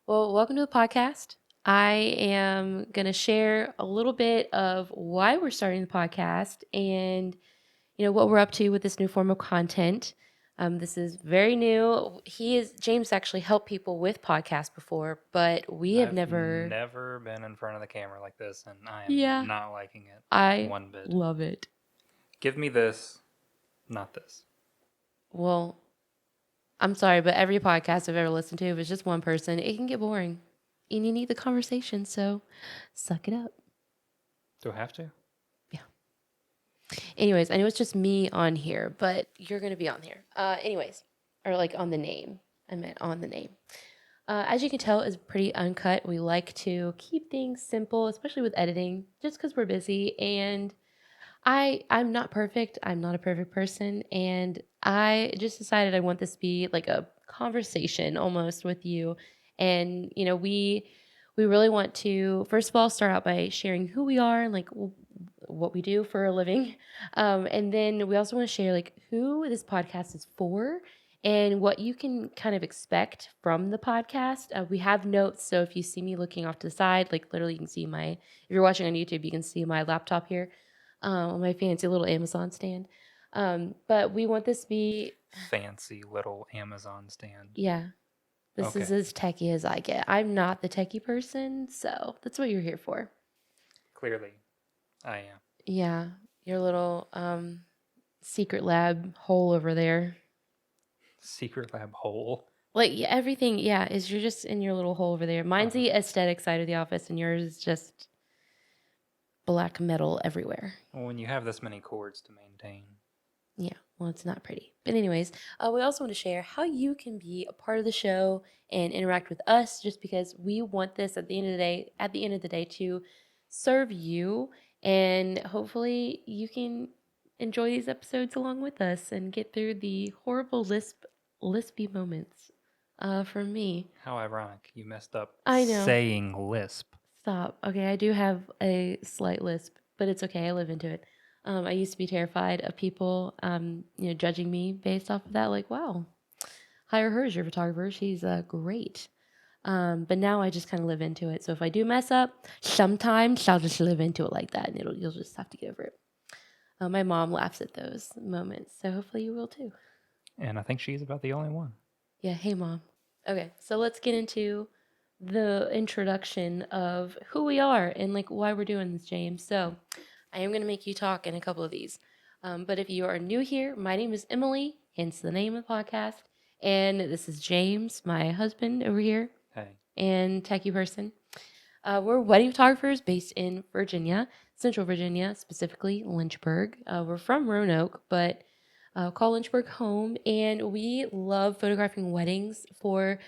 Well, welcome to the podcast. I am going to share a little bit of why we're starting the podcast and what we're up to with this new form of content. This is very new. James actually helped people with podcasts before, but we have I've never. never been in front of the camera like this, and I am Yeah, not liking it I one bit. love it. Give me this, not this. Well, I'm sorry, but every podcast I've ever listened to, if it's just one person, it can get boring. And you need the conversation, so suck it up. Do I have to? Yeah. Anyways, I know it's just me on here, but you're going to be on here. Or like on the name. I meant on the name. As you can tell, it's pretty uncut. We like to keep things simple, especially with editing, just because we're busy. And I'm not perfect. I'm not a perfect person. And I just decided I want this to be like a conversation almost with you. And, we really want to, first of all, start out by sharing who we are and like what we do for a living. And then we also want to share like who this podcast is for and what you can kind of expect from the podcast. We have notes. So if you see me looking off to the side, like literally you can see if you're watching on YouTube, you can see my laptop here on my fancy little Amazon stand. But we want this to be, Fancy little Amazon stand. yeah, this is Okay, as techie as I get. I'm not the techie person, so that's what you're here for. clearly I am. Yeah, your little secret lab hole over there. Secret lab hole. Like yeah, everything, yeah, is you're just in your little hole over there. Mine's Uh-huh. the aesthetic side of the office, and yours is just black metal everywhere. Well, when you have this many cords to maintain, Yeah, well, it's not pretty. But anyways, we also want to share how you can be a part of the show and interact with us, just because we want this at the end of the day. At the end of the day, to serve you, and hopefully you can enjoy these episodes along with us and get through the horrible lispy moments. From me, how ironic you messed up I know. saying lisp. Stop. Okay, I do have a slight lisp, but it's okay. I live into it. I used to be terrified of people, judging me based off of that. Like, wow, hire her as your photographer. She's great. But now I just kind of live into it. So if I do mess up, sometimes I'll just live into it like that, and you'll just have to get over it. My mom laughs at those moments, so hopefully you will too. And I think she's about the only one. Yeah. Hey, mom. Okay, so let's get into the introduction of who we are and like why we're doing this, James. So I am going to make you talk in a couple of these. But if you are new here, my name is Emily, hence the name of the podcast. And this is James, my husband over here, Hey, and techie person. We're wedding photographers based in Virginia, Central Virginia, specifically Lynchburg. We're from Roanoke, but call Lynchburg home. And we love photographing weddings for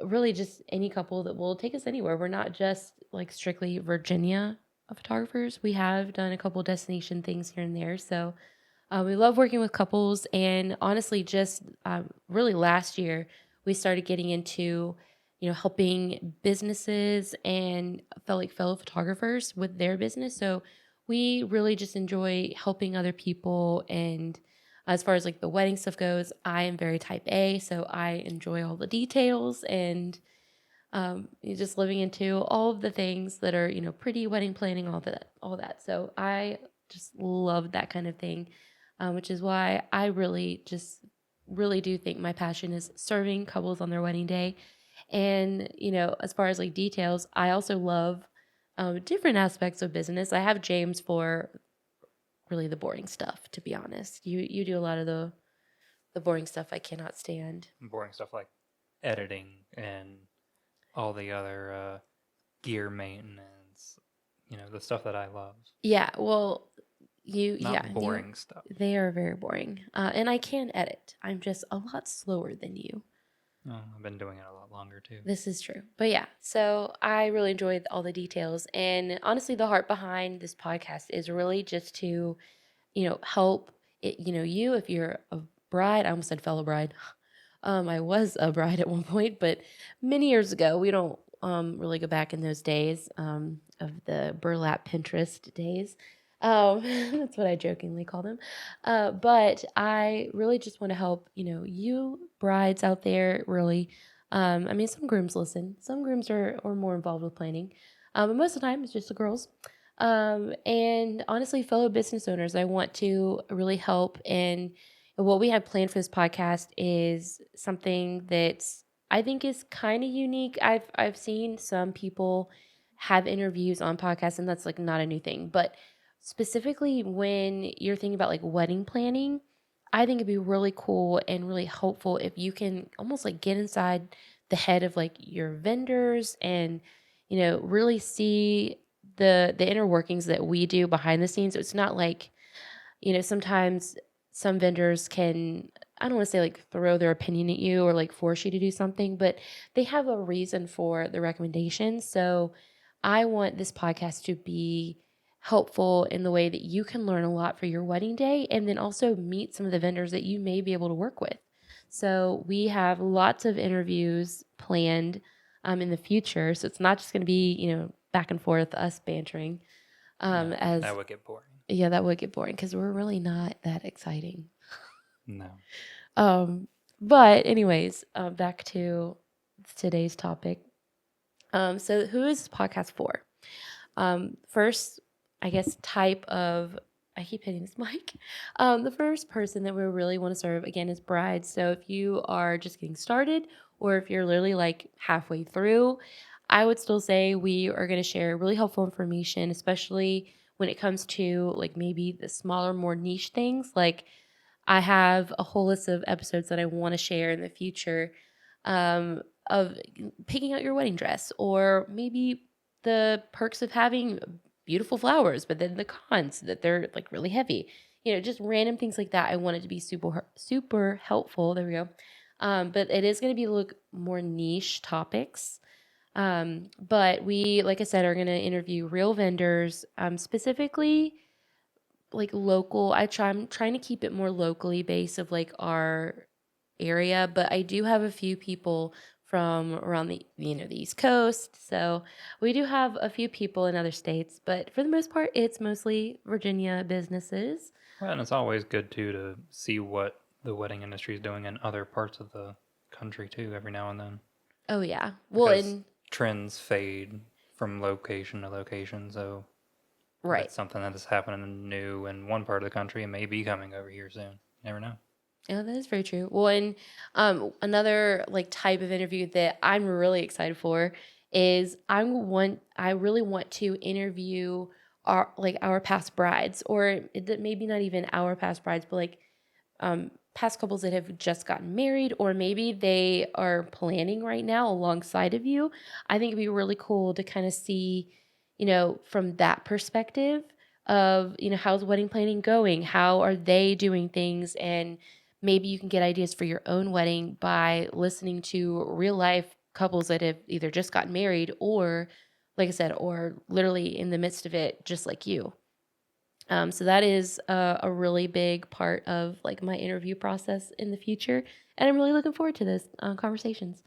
really just any couple that will take us anywhere. We're not just like strictly Virginia photographers. We have done a couple destination things here and there. So we love working with couples. And honestly, just really last year, we started getting into, helping businesses and fellow photographers with their business. So we really just enjoy helping other people. And as far as like the wedding stuff goes, I am very type A, so I enjoy all the details and just living into all of the things that are, pretty wedding planning, all that. So I just love that kind of thing, which is why I really do think my passion is serving couples on their wedding day. And, as far as like details, I also love different aspects of business. I have James for really the boring stuff, to be honest. You do a lot of the boring stuff I cannot stand. boring stuff like editing and all the other gear maintenance. You know, the stuff that I love. Yeah, well, Not boring stuff. they are very boring. And I can edit. I'm just a lot slower than you. Oh, I've been doing it a lot longer too. This is true. But yeah, so I really enjoyed all the details. And honestly, the heart behind this podcast is really just to, help it, you, if you're a bride, I almost said fellow bride. I was a bride at one point, but many years ago, we don't really go back in those days of the burlap Pinterest days. That's what I jokingly call them. But I really just want to help, you brides out there really I mean, some grooms listen. Some grooms are more involved with planning, but most of the time it's just the girls. And honestly, fellow business owners, I want to really help. And what we have planned for this podcast is something that's I think is kind of unique. I've seen some people have interviews on podcasts, and that's like not a new thing. But specifically when you're thinking about like wedding planning, I think it'd be really cool and really helpful if you can almost like get inside the head of like your vendors and really see the inner workings that we do behind the scenes. So it's not like, sometimes some vendors can, I don't want to say like throw their opinion at you or like force you to do something, but they have a reason for the recommendation. So I want this podcast to be helpful in the way that you can learn a lot for your wedding day and then also meet some of the vendors that you may be able to work with. So we have lots of interviews planned in the future. So it's not just going to be, back and forth, us bantering. No, As that would get boring. Yeah, that would get boring because we're really not that exciting. No. But anyways, back to today's topic. So who is this podcast for? First, I guess type of I keep hitting this mic. The first person that we really want to serve again is brides. So if you are just getting started, or if you're literally like halfway through, I would still say we are going to share really helpful information, especially when it comes to like maybe the smaller, more niche things. Like I have a whole list of episodes that I want to share in the future of picking out your wedding dress, or maybe the perks of having beautiful flowers, but then the cons that they're like really heavy. Just random things like that. I want it to be super helpful. There we go. But it is going to be look more niche topics. But we, like I said, are going to interview real vendors, specifically like local. I'm trying to keep it more locally based of like our area, but I do have a few people from around the East Coast. So we do have a few people in other states, but for the most part, it's mostly Virginia businesses. Well, and it's always good too to see what the wedding industry is doing in other parts of the country too, every now and then. Oh yeah. Well, Because and trends fade from location to location, so if right. it's something that is happening new in one part of the country, it may be coming over here soon. You never know. Yeah, that is very true. Well, and another like type of interview that I'm really excited for is I really want to interview our past brides, or maybe not even our past brides, but like past couples that have just gotten married, or maybe they are planning right now alongside of you. I think it'd be really cool to kind of see, from that perspective of, how's wedding planning going? How are they doing things? And maybe you can get ideas for your own wedding by listening to real life couples that have either just gotten married or, like I said, or literally in the midst of it, just like you. So that is a really big part of like my interview process in the future, and I'm really looking forward to those conversations.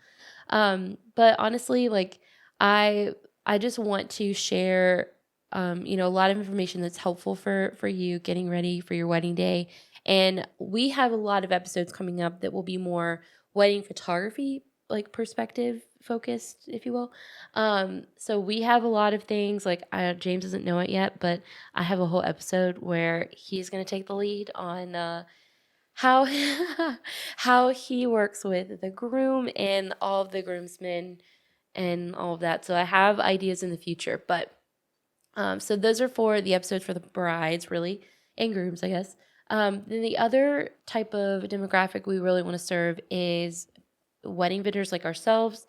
But honestly, like I just want to share, a lot of information that's helpful for you getting ready for your wedding day, and we have a lot of episodes coming up that will be more wedding photography like perspective focused, if you will. So we have a lot of things like James doesn't know it yet, but I have a whole episode where he's going to take the lead on how how he works with the groom and all of the groomsmen and all of that. So I have ideas in the future, but so those are for the episodes for the brides, really, and grooms, I guess. Then the other type of demographic we really want to serve is wedding vendors like ourselves,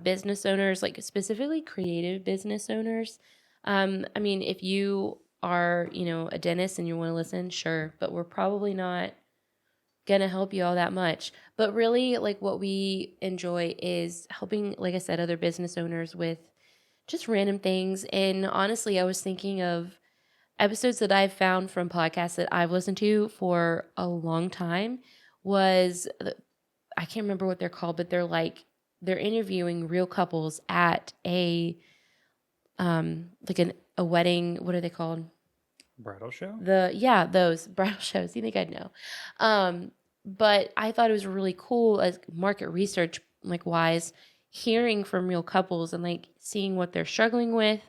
business owners, like specifically creative business owners. I mean, if you are, a dentist and you want to listen, sure, but we're probably not going to help you all that much. But really, like what we enjoy is helping, like I said, other business owners with just random things. And honestly, I was thinking of episodes that I've found from podcasts that I've listened to for a long time was I can't remember what they're called, but they're interviewing real couples at a a wedding. What are they called? Bridal show? Those bridal shows. You think I'd know? But I thought it was really cool as market research like wise, hearing from real couples and like seeing what they're struggling with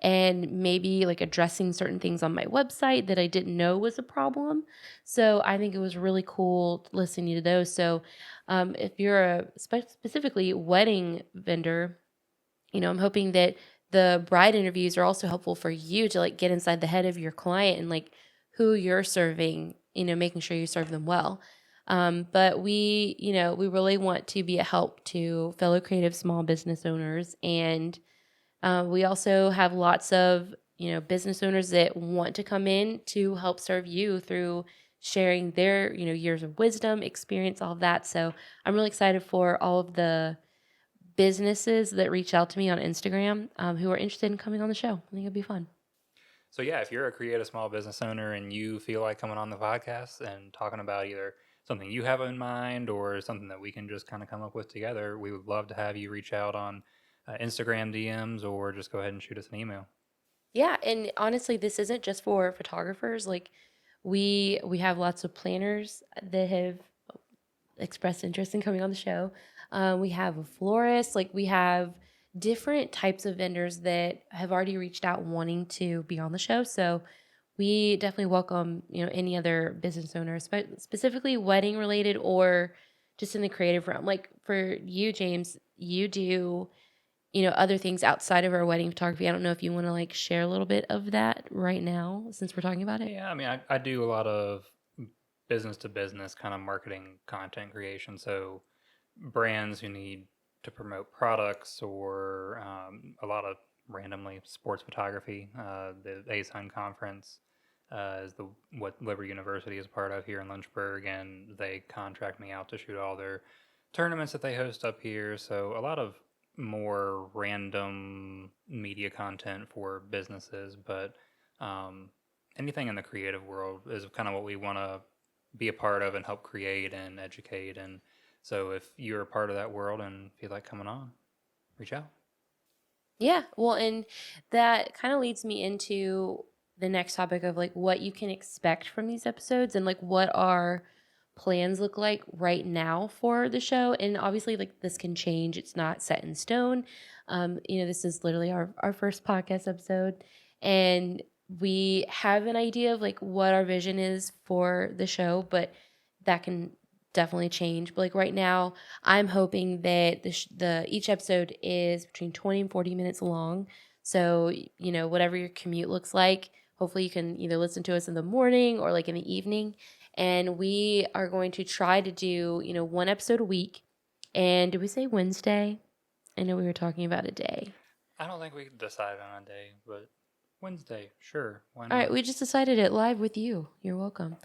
and maybe like addressing certain things on my website that I didn't know was a problem. So I think it was really cool listening to those. So if you're a specifically wedding vendor, I'm hoping that the bride interviews are also helpful for you to like get inside the head of your client and like who you're serving, making sure you serve them well. But we really want to be a help to fellow creative small business owners. And we also have lots of, business owners that want to come in to help serve you through sharing their, years of wisdom, experience, all of that. So I'm really excited for all of the businesses that reach out to me on Instagram who are interested in coming on the show. I think it'd be fun. So yeah, if you're a creative small business owner and you feel like coming on the podcast and talking about either something you have in mind or something that we can just kind of come up with together, we would love to have you reach out on Instagram DMs or just go ahead and shoot us an email. Yeah, and honestly, this isn't just for photographers. Like we have lots of planners that have expressed interest in coming on the show. We have a florist. Like we have different types of vendors that have already reached out wanting to be on the show. So we definitely welcome any other business owners, but specifically wedding related or just in the creative realm. Like for you, James, you do other things outside of our wedding photography. I don't know if you want to like share a little bit of that right now since we're talking about it. Yeah, I mean, I do a lot of business to business kind of marketing content creation. So brands who need to promote products or a lot of randomly sports photography. The ASUN conference is what Liberty University is part of here in Lynchburg, and they contract me out to shoot all their tournaments that they host up here. So a lot of more random media content for businesses, but um, anything in the creative world is kind of what we want to be a part of and help create and educate. And so if you're a part of that world and feel like coming on, reach out. Yeah, well, and that kind of leads me into the next topic of like what you can expect from these episodes and like what our plans look like right now for the show. And obviously, like this can change, it's not set in stone. This is literally our first podcast episode, and we have an idea of like what our vision is for the show, but that can definitely change. But like right now, I'm hoping that the each episode is between 20 and 40 minutes long. So, whatever your commute looks like, hopefully you can either listen to us in the morning or like in the evening. And we are going to try to do, one episode a week. And did we say Wednesday? I know we were talking about a day. I don't think we decided on a day, but Wednesday, sure, why All right, not? we just decided it live with you. You're welcome.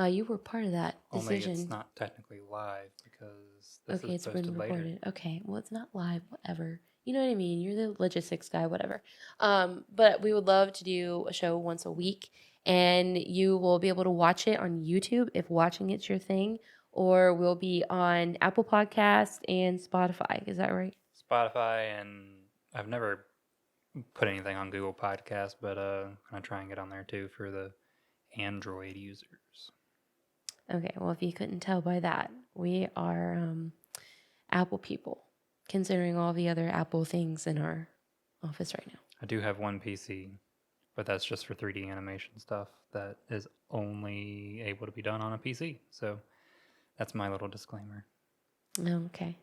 You were part of that Only it's decision. not technically live because this Okay, is it's been posted later. recorded. Okay, well, it's not live, whatever. You know what I mean? You're the logistics guy, whatever. But we would love to do a show once a week, and you will be able to watch it on YouTube if watching it's your thing, or we'll be on Apple Podcasts and Spotify. Is that right? Spotify, and I've never put anything on Google Podcasts, but I'm gonna try and get on there too for the Android users. Okay, well, if you couldn't tell by that, we are Apple people, considering all the other Apple things in our office right now. I do have one PC, but that's just for 3D animation stuff that is only able to be done on a PC. So that's my little disclaimer. Okay.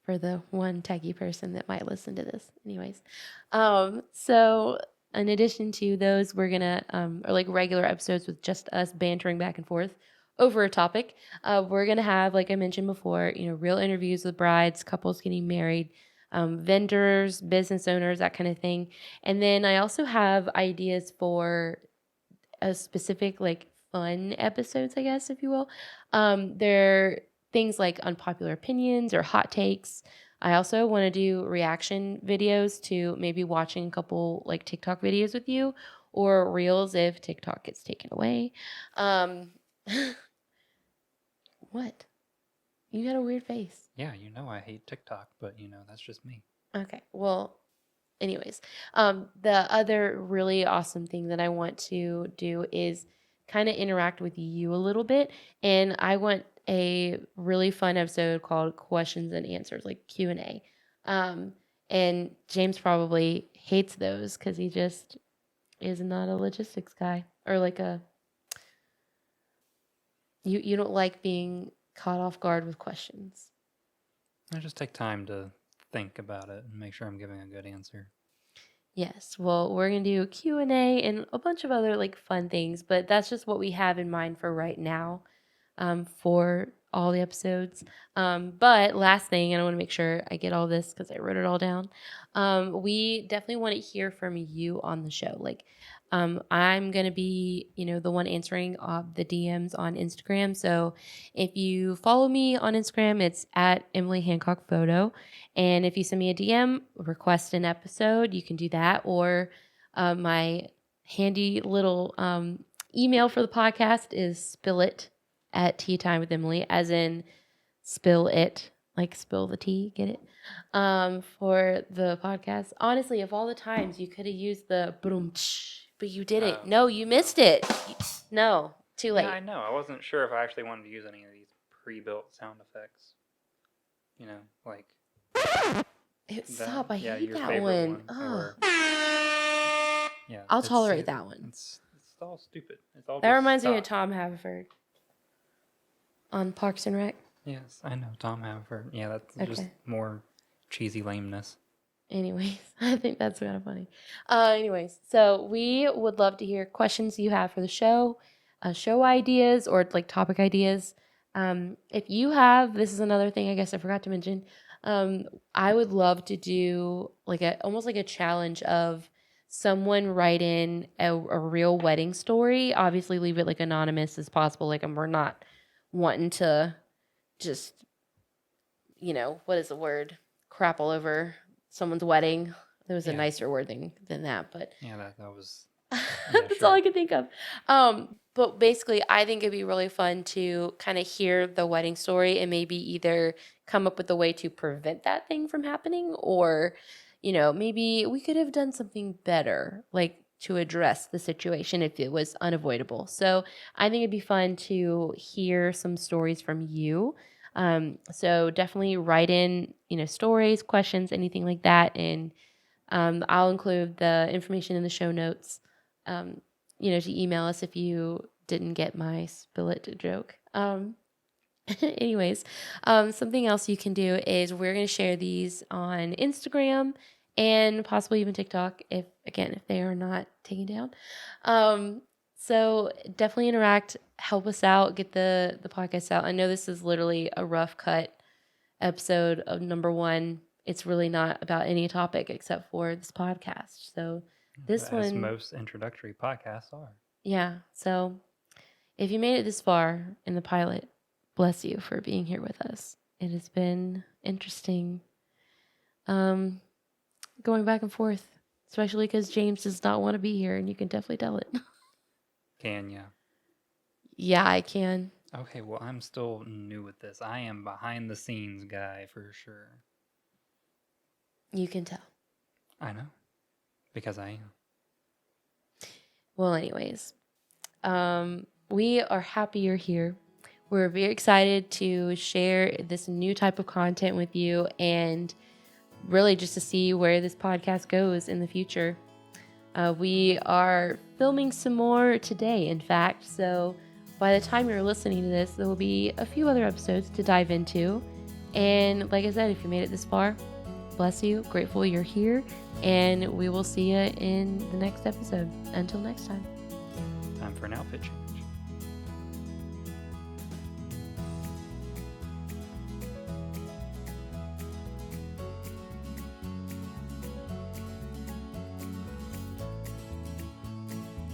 For the one techie person that might listen to this. Anyways. So in addition to those, we're gonna or like regular episodes with just us bantering back and forth over a topic. We're gonna have, like I mentioned before, real interviews with brides, couples getting married, vendors, business owners, that kind of thing. And then I also have ideas for a specific like fun episodes, I guess, if you will. They're things like unpopular opinions or hot takes. I also want to do reaction videos to maybe watching a couple like TikTok videos with you or reels if TikTok gets taken away. Um, what? You got a weird face. Yeah, I hate TikTok, but that's just me. Okay. Well, anyways, the other really awesome thing that I want to do is kind of interact with you a little bit. And I want a really fun episode called Questions and Answers, like Q&A. And James probably hates those because he just is not a logistics guy, or like you don't like being caught off guard with questions. I just take time to think about it and make sure I'm giving a good answer. Yes, well, we're gonna do a Q&A and a bunch of other like fun things, but that's just what we have in mind for right now, for all the episodes. But last thing, and I want to make sure I get all this because I wrote it all down. We definitely want to hear from you on the show. Like, I'm gonna be, the one answering the DMs on Instagram. So if you follow me on Instagram, it's at Emily Hancock Photo. And if you send me a DM, request an episode, you can do that. Or my handy little email for the podcast is spillit@teatime with Emily, as in spill it, like spill the tea, get it? For the podcast. Honestly, of all the times you could have used the boom, but you didn't. No, you missed it. No, too late. Yeah, I know. I wasn't sure if I actually wanted to use any of these pre-built sound effects. Like... Stop! I hate your that favorite one. or- yeah, I'll it's- tolerate that one. It's all stupid. It's all That just reminds me of stuff. Tom Haverford on Parks and Rec. Yes, I know Tom Haverford. Yeah, that's just Okay. more cheesy lameness. Anyways, I think that's kind of funny. Anyways, so we would love to hear questions you have for the show, show ideas, or like topic ideas. If you have, this is another thing I guess I forgot to mention. I would love to do like almost like a challenge of someone write in a real wedding story. Obviously, leave it like anonymous as possible. Like, we're not wanting to just, what is the word? Crap all over someone's wedding. There was a Yeah. nicer word than that, but Yeah, that was... that's all I could think of. But basically, I think it'd be really fun to kind of hear the wedding story and maybe either come up with a way to prevent that thing from happening, or, maybe we could have done something better, like to address the situation if it was unavoidable. So I think it'd be fun to hear some stories from you. So definitely write in, stories, questions, anything like that. And I'll include the information in the show notes, to email us if you didn't get my spill it joke. Anyways, something else you can do is we're going to share these on Instagram and possibly even TikTok if they are not taken down. So definitely interact, help us out, get the podcast out. I know this is literally a rough cut episode of number 1. It's really not about any topic except for this podcast. So this as one, most introductory podcasts are. yeah. So if you made it this far in the pilot, bless you for being here with us. It has been interesting, going back and forth, especially because James does not want to be here, and you can definitely tell it. Can ya? Yeah, I can. Okay, well, I'm still new with this. I am behind the scenes guy for sure. You can tell. I know. Because I am. Well, anyways, we are happy you're here. We're very excited to share this new type of content with you, and really just to see where this podcast goes in the future. We are filming some more today, in fact, so by the time you're listening to this, there will be a few other episodes to dive into. And like I said, if you made it this far, bless you, grateful you're here, and we will see you in the next episode. Until next time. Time for an outfit change.